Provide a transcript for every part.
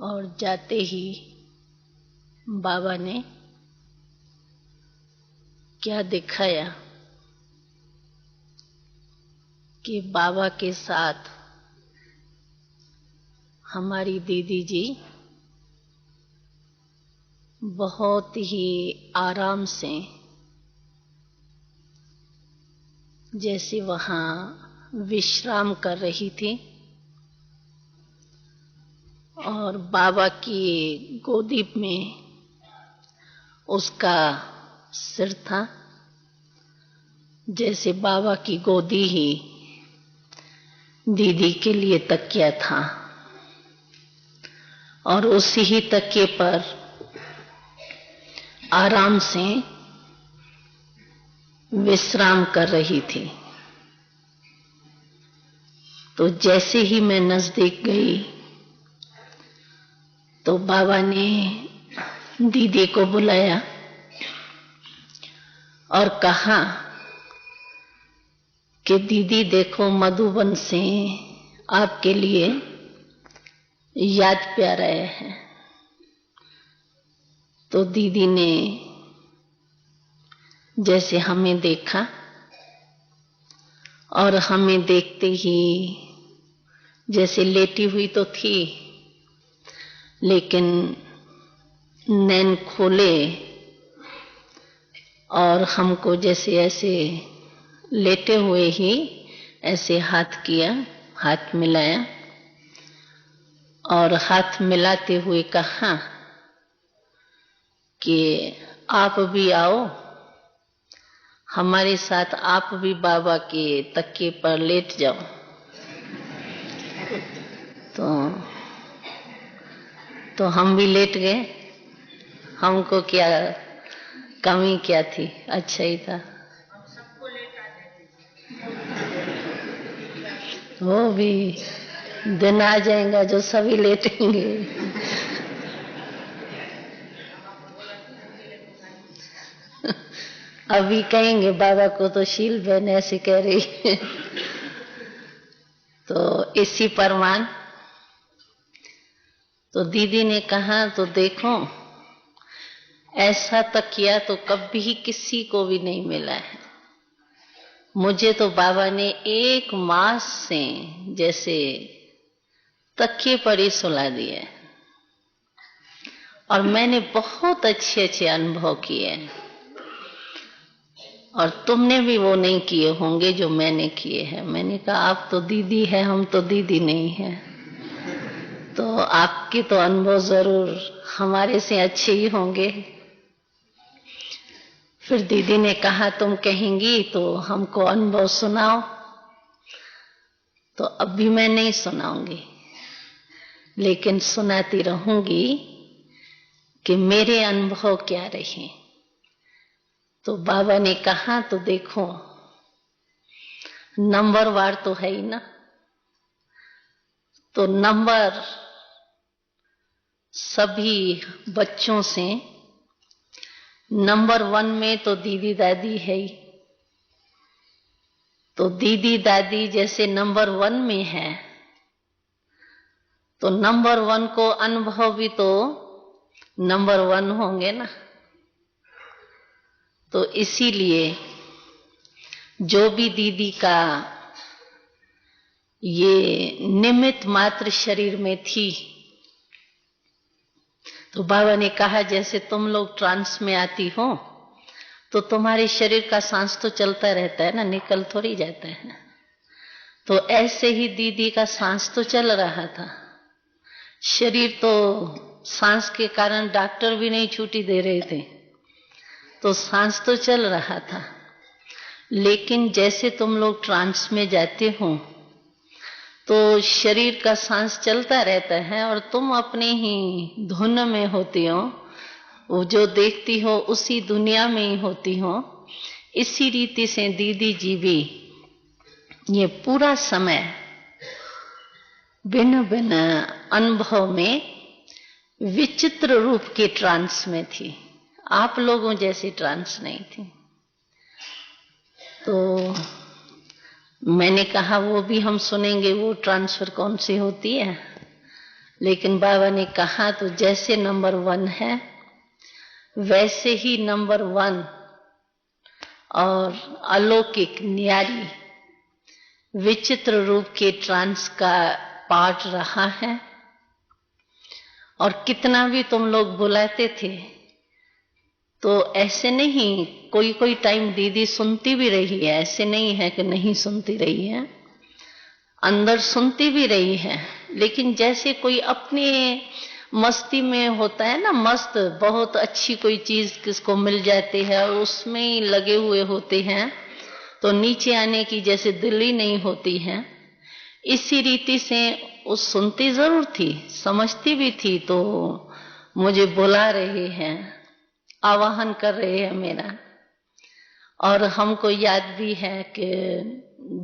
और जाते ही बाबा ने क्या दिखाया कि बाबा के साथ हमारी दीदी जी बहुत ही आराम से जैसे वहाँ विश्राम कर रही थी और बाबा की गोदी में उसका सिर था, जैसे बाबा की गोदी ही दीदी के लिए तकिया था और उसी ही तकिए पर आराम से विश्राम कर रही थी। तो जैसे ही मैं नजदीक गई तो बाबा ने दीदी को बुलाया और कहा कि दीदी देखो, मधुबन से आपके लिए याद प्या रहे हैं। तो दीदी ने जैसे हमें देखा और हमें देखते ही जैसे लेटी हुई तो थी, लेकिन नैन खोले और हमको जैसे ऐसे लेटे हुए ही ऐसे हाथ किया, हाथ मिलाया और हाथ मिलाते हुए कहा कि आप भी आओ हमारे साथ, आप भी बाबा के तकिए पर लेट जाओ। तो हम भी लेट गए। हमको क्या कमी क्या थी, अच्छा ही था। सबको लेटा देते वो भी दिन आ जाएगा जो सभी लेटेंगे। अभी कहेंगे बाबा को तो शील बहन ऐसे कह रही है। तो इसी परमान तो दीदी ने कहा, तो देखो ऐसा तकिया तो कभी किसी को भी नहीं मिला है। मुझे तो बाबा ने 1 मास से जैसे तकिए पर ही सुला दिया और मैंने बहुत अच्छे अच्छे अनुभव किए और तुमने भी वो नहीं किए होंगे जो मैंने किए हैं। मैंने कहा आप तो दीदी है, हम तो दीदी नहीं है, तो आपके तो अनुभव जरूर हमारे से अच्छे ही होंगे। फिर दीदी ने कहा तुम कहेंगी तो हमको अनुभव सुनाओ। तो अभी मैं नहीं सुनाऊंगी, लेकिन सुनाती रहूंगी कि मेरे अनुभव क्या रहे। तो बाबा ने कहा, तो देखो नंबरवार तो है ही ना, तो नंबर सभी बच्चों से नंबर 1 में तो दीदी दादी है ही। तो दीदी दादी जैसे नंबर 1 में है, तो नंबर 1 को अनुभव भी तो नंबर 1 होंगे ना। तो इसीलिए जो भी दीदी का ये निमित्त मात्र शरीर में थी, तो बाबा ने कहा जैसे तुम लोग ट्रांस में आती हो तो तुम्हारे शरीर का सांस तो चलता रहता है ना, निकल थोड़ी जाता है। तो ऐसे ही दीदी का सांस तो चल रहा था। शरीर तो सांस के कारण डॉक्टर भी नहीं छुट्टी दे रहे थे, तो सांस तो चल रहा था। लेकिन जैसे तुम लोग ट्रांस में जाते हो तो शरीर का सांस चलता रहता है और तुम अपने ही धुन में होती हो, वो जो देखती हो उसी दुनिया में ही होती हो। इसी रीति से दीदी जी भी ये पूरा समय भिन्न भिन्न अनुभव में विचित्र रूप के ट्रांस में थी। आप लोगों जैसी ट्रांस नहीं थी। तो मैंने कहा वो भी हम सुनेंगे, वो ट्रांसफर कौन सी होती है। लेकिन बाबा ने कहा तो जैसे नंबर 1 है वैसे ही नंबर 1 और अलौकिक न्यारी विचित्र रूप के ट्रांस का पार्ट रहा है। और कितना भी तुम लोग बुलाते थे तो ऐसे नहीं, कोई कोई टाइम दीदी सुनती भी रही है, ऐसे नहीं है कि नहीं सुनती रही है, अंदर सुनती भी रही है। लेकिन जैसे कोई अपने मस्ती में होता है ना, मस्त, बहुत अच्छी कोई चीज किसको मिल जाती है और उसमें ही लगे हुए होते हैं तो नीचे आने की जैसे दिल ही नहीं होती है। इसी रीति से वो सुनती जरूर थी, समझती भी थी, तो मुझे बुला रहे हैं, आवाहन कर रहे हैं मेरा। और हमको याद भी है कि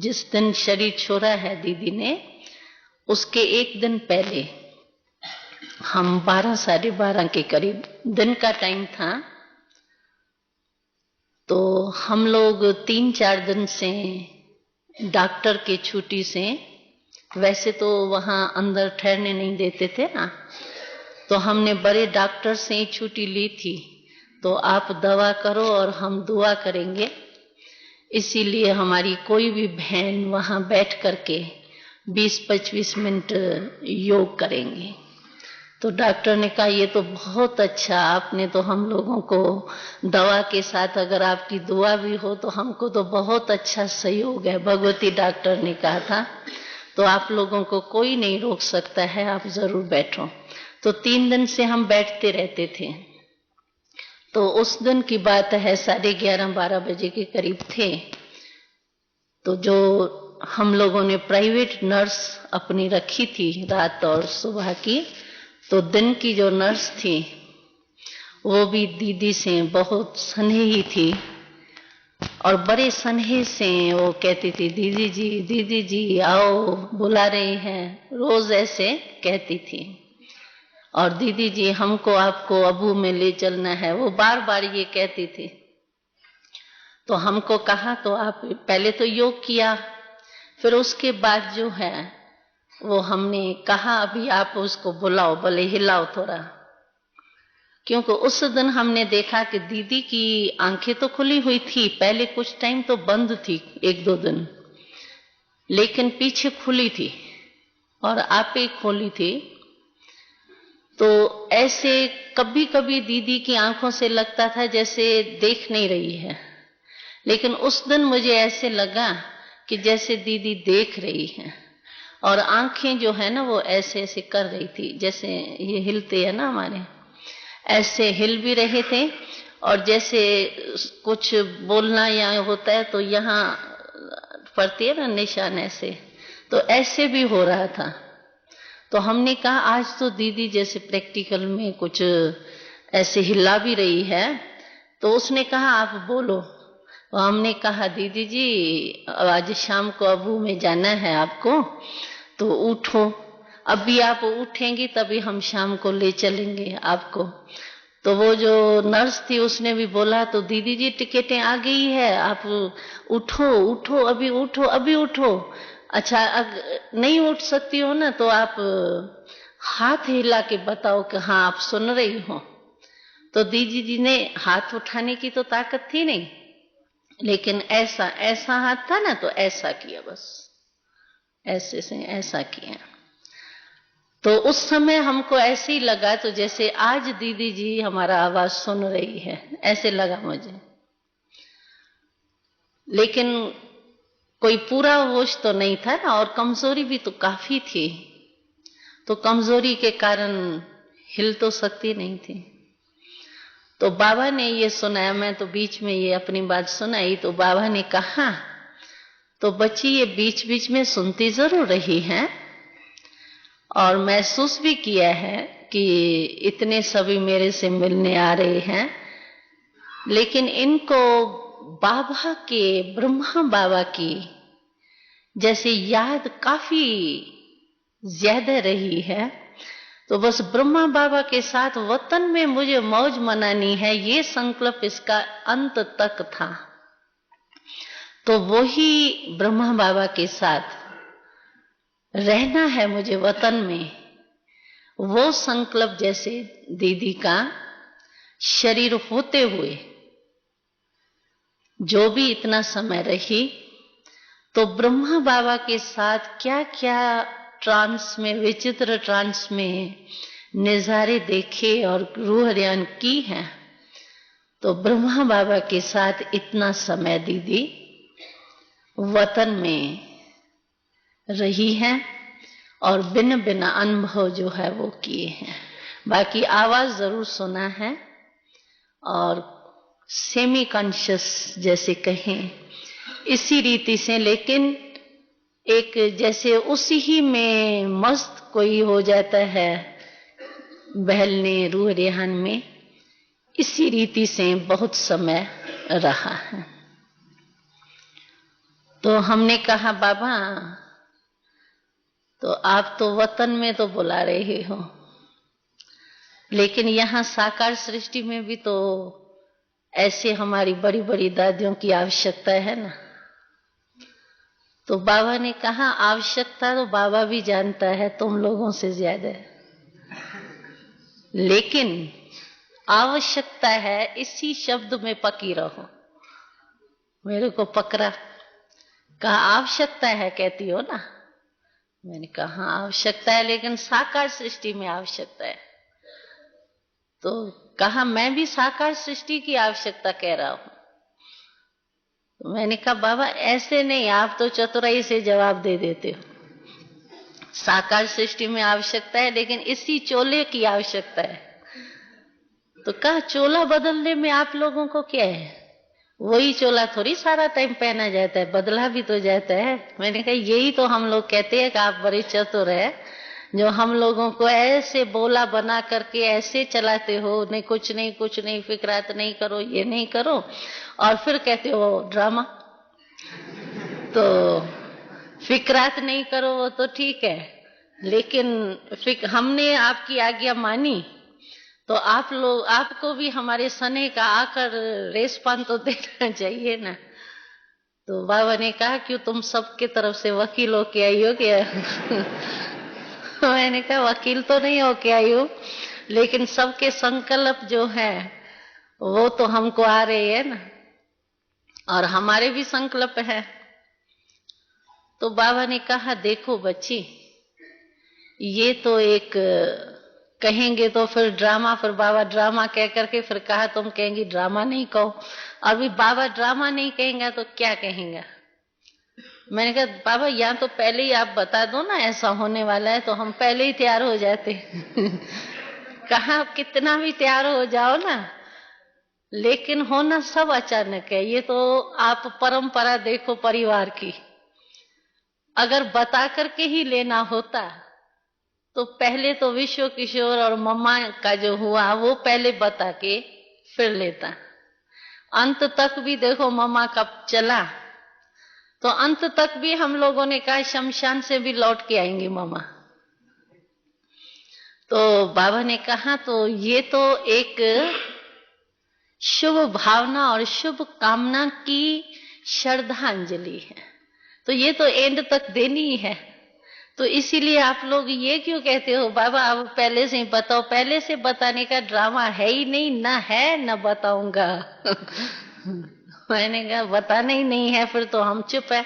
जिस दिन शरीर छोड़ा है दीदी ने, उसके एक दिन पहले हम 12 साढ़े 12 के करीब दिन का टाइम था, तो हम लोग 3-4 दिन से डॉक्टर के छुट्टी से, वैसे तो वहां अंदर ठहरने नहीं देते थे ना, तो हमने बड़े डॉक्टर से छुट्टी ली थी। तो आप दवा करो और हम दुआ करेंगे, इसीलिए हमारी कोई भी बहन वहां बैठ करके 20-25 मिनट योग करेंगे। तो डॉक्टर ने कहा ये तो बहुत अच्छा, आपने तो हम लोगों को दवा के साथ अगर आपकी दुआ भी हो तो हमको तो बहुत अच्छा सहयोग है, भगवती डॉक्टर ने कहा था, तो आप लोगों को कोई नहीं रोक सकता है, आप जरूर बैठो। तो 3 दिन से हम बैठते रहते थे। तो उस दिन की बात है, 11:30-12 बजे के करीब थे, तो जो हम लोगों ने प्राइवेट नर्स अपनी रखी थी रात और सुबह की, तो दिन की जो नर्स थी वो भी दीदी से बहुत स्नेही थी और बड़े स्नेह से वो कहती थी दीदी जी आओ, बुला रही हैं, रोज ऐसे कहती थी। और दीदी जी हमको आपको अबू में ले चलना है, वो बार बार ये कहती थी। तो हमको कहा तो आप पहले तो योग किया, फिर उसके बाद जो है वो हमने कहा अभी आप उसको बुलाओ, भले हिलाओ थोड़ा, क्योंकि उस दिन हमने देखा कि दीदी की आंखें तो खुली हुई थी, पहले कुछ टाइम तो बंद थी 1-2 दिन, लेकिन पीछे खुली थी और आपे खोली थी। तो ऐसे कभी कभी दीदी की आंखों से लगता था जैसे देख नहीं रही है, लेकिन उस दिन मुझे ऐसे लगा कि जैसे दीदी देख रही है और आंखें जो है ना वो ऐसे ऐसे कर रही थी, जैसे ये हिलते हैं ना हमारे, ऐसे हिल भी रहे थे। और जैसे कुछ बोलना या होता है तो यहाँ पड़ती है ना निशान, ऐसे, तो ऐसे भी हो रहा था। तो हमने कहा आज तो दीदी जैसे प्रैक्टिकल में कुछ ऐसे हिला भी रही है, तो उसने कहा आप बोलो। तो हमने कहा दीदी जी आज शाम को अबू में जाना है आपको, तो उठो, अभी आप उठेंगी तभी हम शाम को ले चलेंगे आपको। तो वो जो नर्स थी उसने भी बोला तो दीदी जी टिकटें आ गई है, आप उठो उठो, अभी उठो अभी उठो। अच्छा नहीं उठ सकती हो ना तो आप हाथ हिला के बताओ कि हाँ आप सुन रही हो। तो दीदी जी ने हाथ उठाने की तो ताकत थी नहीं, लेकिन ऐसा ऐसा हाथ था ना तो ऐसा किया, बस ऐसे से ऐसा किया। तो उस समय हमको ऐसे ही लगा तो जैसे आज दीदी जी हमारा आवाज सुन रही है, ऐसे लगा मुझे। लेकिन कोई पूरा होश तो नहीं था ना, और कमजोरी भी तो काफी थी, तो कमजोरी के कारण हिल तो सकती नहीं थी। तो बाबा ने ये सुनाया, मैं तो बीच में ये अपनी बात सुनाई, तो बाबा ने कहा तो बच्ची ये बीच बीच में सुनती जरूर रही है और महसूस भी किया है कि इतने सभी मेरे से मिलने आ रहे हैं, लेकिन इनको बाबा के, ब्रह्मा बाबा की जैसे याद काफी ज्यादा रही है। तो बस ब्रह्मा बाबा के साथ वतन में मुझे मौज मनानी है, ये संकल्प इसका अंत तक था। तो वही ब्रह्मा बाबा के साथ रहना है मुझे वतन में, वो संकल्प जैसे दीदी का शरीर होते हुए जो भी इतना समय रही, तो ब्रह्मा बाबा के साथ क्या क्या ट्रांस में, विचित्र ट्रांस में नजारे देखे और रूह ध्यान की है। तो ब्रह्मा बाबा के साथ इतना समय दीदी वतन में रही है और भिन्न भिन्न अनुभव जो है वो किए हैं। बाकी आवाज जरूर सुना है और सेमी कॉन्शियस जैसे कहें इसी रीति से, लेकिन एक जैसे उसी ही में मस्त कोई हो जाता है बहलने रूह रेहान में, इसी रीति से बहुत समय रहा है। तो हमने कहा बाबा तो आप तो वतन में तो बुला रहे हो, लेकिन यहाँ साकार सृष्टि में भी तो ऐसे हमारी बड़ी बड़ी दादियों की आवश्यकता है ना। तो बाबा ने कहा आवश्यकता तो बाबा भी जानता है तुम लोगों से ज्यादा, लेकिन आवश्यकता है इसी शब्द में पकी रहो। मेरे को पकड़ा, कहा आवश्यकता है कहती हो ना। मैंने कहा आवश्यकता है, लेकिन साकार सृष्टि में आवश्यकता है। तो कहा मैं भी साकार सृष्टि की आवश्यकता कह रहा हूं। तो मैंने कहा बाबा ऐसे नहीं, आप तो चतुराई से जवाब दे देते हो। साकार सृष्टि में आवश्यकता है, लेकिन इसी चोले की आवश्यकता है। तो कहा चोला बदलने में आप लोगों को क्या है, वही चोला थोड़ी सारा टाइम पहना जाता है, बदला भी तो जाता है। मैंने कहा यही तो हम लोग कहते हैं कि आप बड़े चतुर है, जो हम लोगों को ऐसे बोला बना करके ऐसे चलाते हो, नहीं कुछ नहीं फिक्रात नहीं करो, ये नहीं करो, और फिर कहते हो ड्रामा। तो फिक्रात नहीं करो वो तो ठीक है, लेकिन हमने आपकी आज्ञा मानी तो आप लोग, आपको भी हमारे सने का आकर रेसपान तो देना चाहिए ना। तो बाबा ने कहा क्यों तुम सबके तरफ से वकील हो के आई हो क्या? मैंने कहा वकील तो नहीं हो के आई हूं, लेकिन सबके संकल्प जो है वो तो हमको आ रहे है ना, और हमारे भी संकल्प है। तो बाबा ने कहा देखो बच्ची, ये तो एक कहेंगे तो फिर ड्रामा, फिर बाबा ड्रामा कह करके फिर कहा तुम कहेंगी ड्रामा नहीं कहो, अभी बाबा ड्रामा नहीं कहेंगे तो क्या कहेंगे? मैंने कहा बाबा या तो पहले ही आप बता दो ना ऐसा होने वाला है, तो हम पहले ही तैयार हो जाते। कहा कितना भी तैयार हो जाओ ना, लेकिन होना सब अचानक है। ये तो आप परंपरा देखो परिवार की, अगर बता करके ही लेना होता तो पहले तो विश्व किशोर और मम्मा का जो हुआ वो पहले बता के फिर लेता। अंत तक भी देखो मम्मा कब चला, तो अंत तक भी हम लोगों ने कहा शमशान से भी लौट के आएंगी मम्मा। तो बाबा ने कहा तो ये तो एक शुभ भावना और शुभ कामना की श्रद्धांजलि है, तो ये तो एंड तक देनी ही है। तो इसीलिए आप लोग ये क्यों कहते हो बाबा अब पहले से ही बताओ? पहले से बताने का ड्रामा है ही नहीं, ना है ना बताऊंगा। मैंने कहा बताना ही नहीं है फिर तो हम चुप है।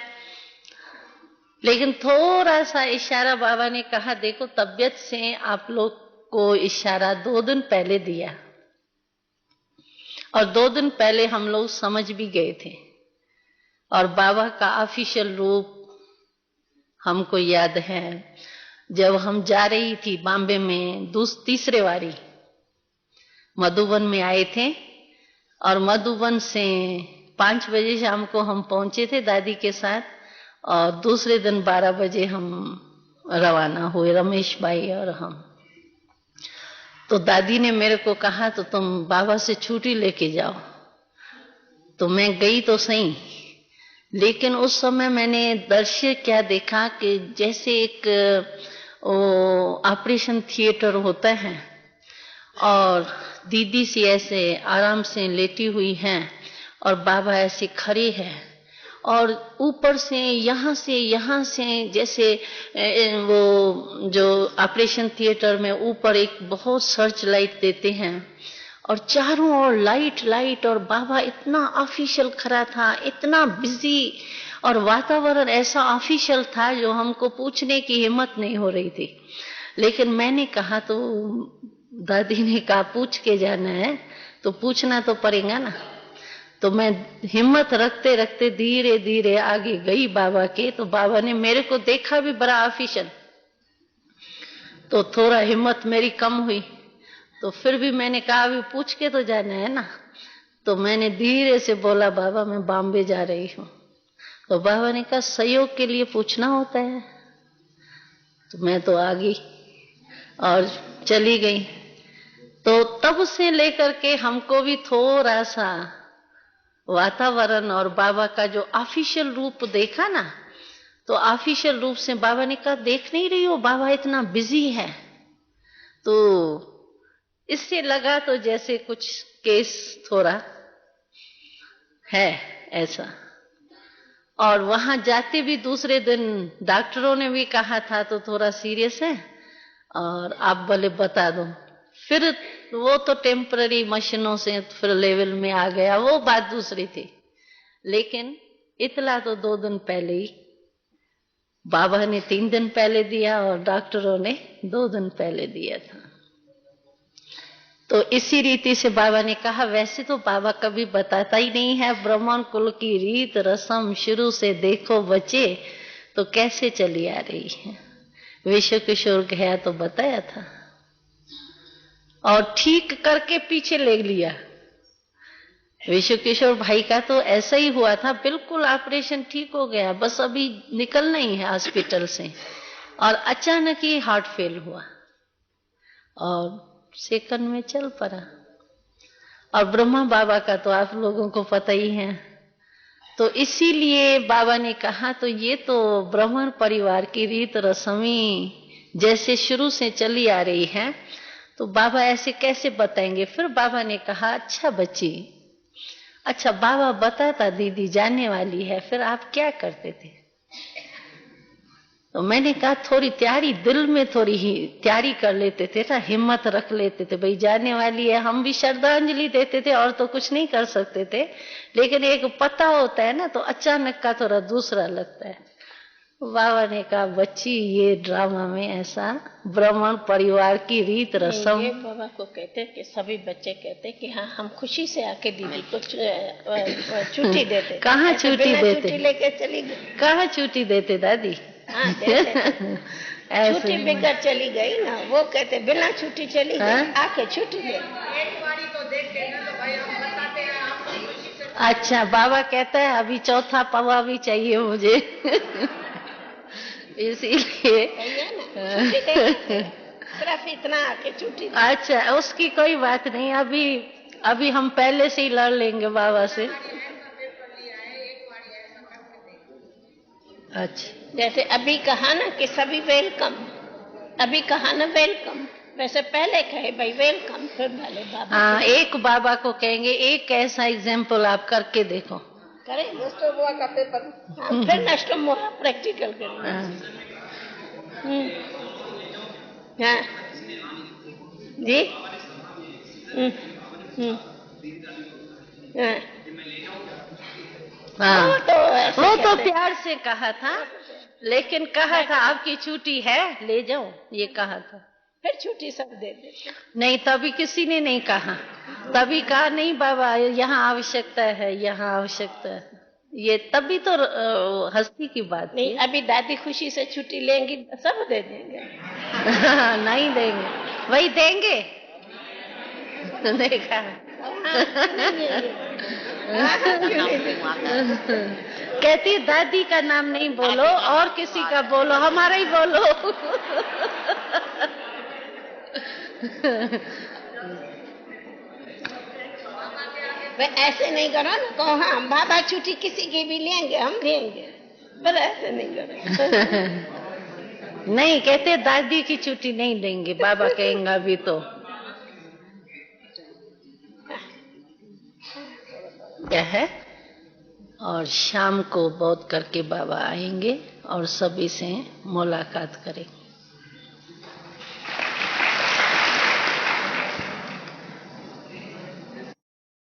लेकिन थोड़ा सा इशारा बाबा ने कहा देखो तबीयत से आप लोग को इशारा 2 दिन पहले दिया, और 2 दिन पहले हम लोग समझ भी गए थे, और बाबा का ऑफिशियल रूप हमको याद है। जब हम जा रही थी बॉम्बे में तीसरे बारी मधुबन में आए थे, और मधुबन से 5 बजे शाम को हम पहुंचे थे दादी के साथ, और दूसरे दिन 12 बजे हम रवाना हुए, रमेश भाई और हम। तो दादी ने मेरे को कहा तो तुम बाबा से छुट्टी लेके जाओ। तो मैं गई तो सही, लेकिन उस समय मैंने दृश्य क्या देखा कि जैसे एक ऑपरेशन थिएटर होता है, और दीदी सी ऐसे आराम से लेटी हुई हैं और बाबा ऐसे खड़े हैं, और ऊपर से यहाँ से जैसे वो जो ऑपरेशन थिएटर में ऊपर एक बहुत सर्च लाइट देते हैं और चारों ओर लाइट और बाबा इतना ऑफिशियल खड़ा था, इतना बिजी, और वातावरण ऐसा ऑफिशियल था जो हमको पूछने की हिम्मत नहीं हो रही थी। लेकिन मैंने कहा, तो दादी ने कहा पूछ के जाना है तो पूछना तो पड़ेगा ना। तो मैं हिम्मत रखते रखते धीरे धीरे आगे गई बाबा के। तो बाबा ने मेरे को देखा भी बड़ा ऑफिशियल, तो थोड़ा हिम्मत मेरी कम हुई। तो फिर भी मैंने कहा अभी पूछ के तो जाना है ना। तो मैंने धीरे से बोला बाबा मैं बॉम्बे जा रही हूँ। तो बाबा ने कहा सहयोग के लिए पूछना होता है। तो मैं तो आ गई और चली गई। तो तब से लेकर के हमको भी थोड़ा सा वातावरण और बाबा का जो ऑफिशियल रूप देखा ना, तो ऑफिशियल रूप से बाबा ने कहा देख नहीं रही हो बाबा इतना बिजी है। तो इससे लगा तो जैसे कुछ केस थोड़ा है ऐसा। और वहां जाते भी दूसरे दिन डॉक्टरों ने भी कहा था तो थोड़ा सीरियस है और आप भले बता दो। फिर वो तो टेम्पररी मशीनों से फिर लेवल में आ गया, वो बात दूसरी थी। लेकिन इतला तो 2 दिन पहले ही, बाबा ने 3 दिन पहले दिया और डॉक्टरों ने 2 दिन पहले दिया था। तो इसी रीति से बाबा ने कहा वैसे तो बाबा कभी बताता ही नहीं है ब्राह्मण कुल की रीत रस्म, शुरू से देखो बच्चे तो कैसे चली आ रही है। विश्व किशोर गया तो बताया था और ठीक करके पीछे ले लिया। विश्व किशोर भाई का तो ऐसा ही हुआ था, बिल्कुल ऑपरेशन ठीक हो गया, बस अभी निकलना ही है हॉस्पिटल से, और अचानक ही हार्ट फेल हुआ और सेकंड में चल पड़ा। और ब्रह्मा बाबा का तो आप लोगों को पता ही है। तो इसीलिए बाबा ने कहा तो ये तो ब्राह्मण परिवार की रीत रस्मी जैसे शुरू से चली आ रही है, तो बाबा ऐसे कैसे बताएंगे। फिर बाबा ने कहा अच्छा बच्ची, अच्छा बाबा बताता दीदी जाने वाली है, फिर आप क्या करते थे। तो मैंने कहा थोड़ी तैयारी, दिल में थोड़ी ही तैयारी कर लेते थे ना, हिम्मत रख लेते थे भाई जाने वाली है। हम भी श्रद्धांजलि देते थे और तो कुछ नहीं कर सकते थे, लेकिन एक पता होता है ना, तो अचानक का थोड़ा दूसरा लगता है। बाबा ने कहा बच्ची ये ड्रामा में ऐसा ब्राह्मण परिवार की रीत रस्म। ये बाबा को कहते कि सभी बच्चे कहते कि हाँ हम खुशी से आके दीदी को छुट्टी देते। कहाँ छुट्टी देते, छुट्टी लेके चली गई। कहाँ छुट्टी देते दादी। हाँ छुट्टी बेकार चली गई ना, वो कहते बिना छुट्टी चली गई, आके छुट्टी दे। एक बारी तो देखे ना, तो भाई हम बताते हैं आपकी खुशी से। अच्छा बाबा कहता है अभी चौथा पवा भी चाहिए मुझे इसीलिए सिर्फ इतना आके छुट्टी। अच्छा उसकी कोई बात नहीं, अभी हम पहले से ही लड़ लेंगे बाबा से। अच्छा जैसे अभी कहा ना कि सभी वेलकम, अभी कहा ना वेलकम, वैसे पहले कहे भाई वेलकम, फिर भले बाबा। हाँ एक बाबा को कहेंगे, एक ऐसा एग्जाम्पल आप करके देखो। करें नष्टोमोहा का पेपर, हाँ, फिर नष्टोमोहा प्रैक्टिकल करेंगे। हाँ जी हाँ वो तो कहते। प्यार से कहा था, लेकिन कहा था आपकी छुट्टी है ले जाओ, ये कहा था। फिर छुट्टी सब दे देते। नहीं तभी किसी ने नहीं कहा, तभी कहा नहीं बाबा यहाँ आवश्यकता है, यहाँ आवश्यकता है, ये तभी तो हंसी की बात नहीं। अभी दादी खुशी से छुट्टी लेंगी, सब दे देंगे। नहीं देंगे, वही देंगे देखा। कहती दादी का नाम नहीं बोलो और किसी का बोलो, हमारा ही बोलो। वे ऐसे नहीं करो ना, कहो हाँ बाबा छुट्टी किसी की भी लेंगे हम देंगे, पर ऐसे नहीं करो। नहीं कहते दादी की छुट्टी नहीं देंगे, बाबा कहेंगे अभी तो। क्या है और शाम को बोध करके बाबा आएंगे और सभी से मुलाकात करेंगे।